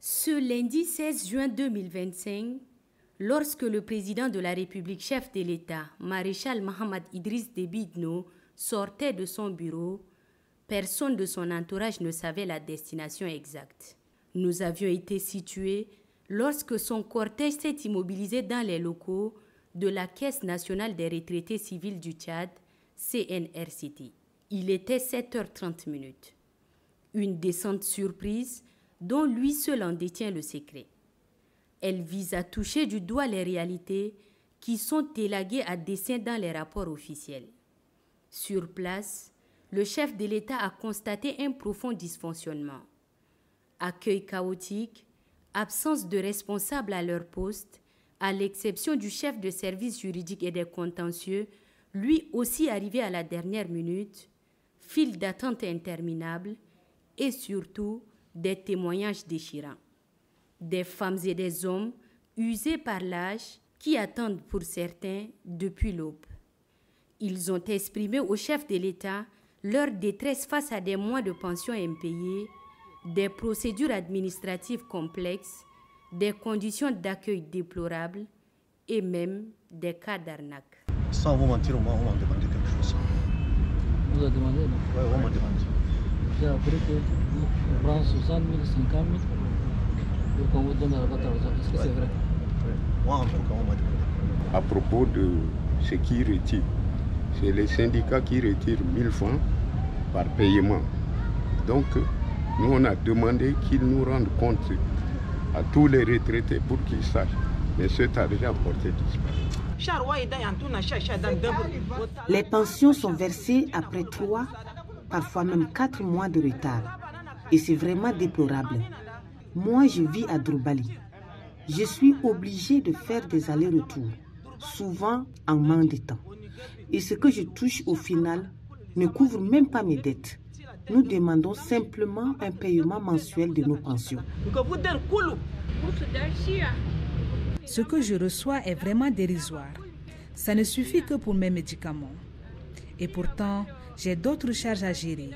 Ce lundi 16 juin 2025, lorsque le président de la République, chef de l'État, maréchal Mohamed Idriss Déby Itno, sortait de son bureau, personne de son entourage ne savait la destination exacte. Nous avions été situés lorsque son cortège s'est immobilisé dans les locaux de la Caisse nationale des retraités civils du Tchad, CNRCT. Il était 7h30. Une descente surprise dont lui seul en détient le secret. Elle vise à toucher du doigt les réalités qui sont élaguées à dessein dans les rapports officiels. Sur place, le chef de l'État a constaté un profond dysfonctionnement. Accueil chaotique, absence de responsables à leur poste, à l'exception du chef de service juridique et des contentieux, lui aussi arrivé à la dernière minute, file d'attente interminable et surtout des témoignages déchirants. Des femmes et des hommes usés par l'âge qui attendent pour certains depuis l'aube. Ils ont exprimé au chef de l'État leur détresse face à des mois de pension impayés, des procédures administratives complexes, des conditions d'accueil déplorables et même des cas d'arnaque. Sans vous mentir, on m'a demandé quelque chose. On vous a demandé, non? Oui, on m'a demandé. J'ai appris qu'on prend 60 000, 50 000 pour qu'on vous donne la boîte à l'argent. Est-ce que c'est vrai? Oui. Moi, en tout cas, on m'a demandé. À propos de ce qui retire, c'est les syndicats qui retirent 1000 francs par paiement. Donc, nous, on a demandé qu'ils nous rendent compte à tous les retraités pour qu'ils sachent. Mais cet argent porté disparu. Les pensions sont versées après 3, parfois même 4 mois de retard. Et c'est vraiment déplorable. Moi, je vis à Droubali. Je suis obligée de faire des allers-retours, souvent en manque de temps. Et ce que je touche au final ne couvre même pas mes dettes. Nous demandons simplement un paiement mensuel de nos pensions. Ce que je reçois est vraiment dérisoire. Ça ne suffit que pour mes médicaments. Et pourtant, j'ai d'autres charges à gérer.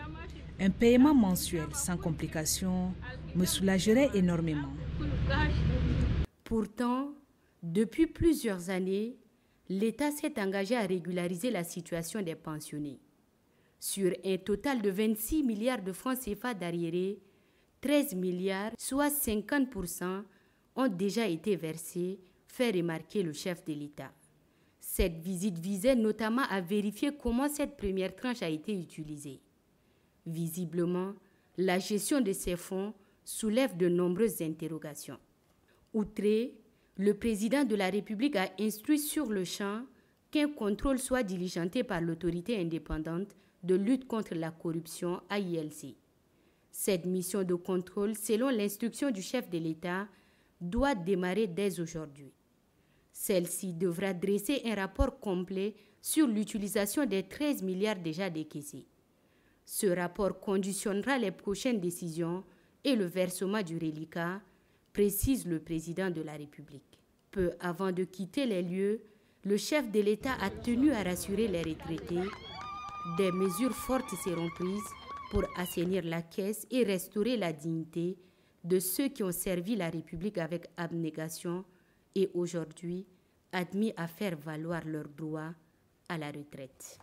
Un paiement mensuel sans complications me soulagerait énormément. Pourtant, depuis plusieurs années, l'État s'est engagé à régulariser la situation des pensionnés. Sur un total de 26 milliards de francs CFA d'arriérés, 13 milliards, soit 50%, ont déjà été versés, fait remarquer le chef de l'État. Cette visite visait notamment à vérifier comment cette première tranche a été utilisée. Visiblement, la gestion de ces fonds soulève de nombreuses interrogations. Outré, le président de la République a instruit sur le champ qu'un contrôle soit diligenté par l'autorité indépendante de lutte contre la corruption AILC. Cette mission de contrôle, selon l'instruction du chef de l'État, doit démarrer dès aujourd'hui. Celle-ci devra dresser un rapport complet sur l'utilisation des 13 milliards déjà décaissés. Ce rapport conditionnera les prochaines décisions et le versement du reliquat, précise le président de la République. Peu avant de quitter les lieux, le chef de l'État a tenu à rassurer les retraités. Des mesures fortes seront prises pour assainir la caisse et restaurer la dignité de ceux qui ont servi la République avec abnégation et aujourd'hui admis à faire valoir leurs droits à la retraite.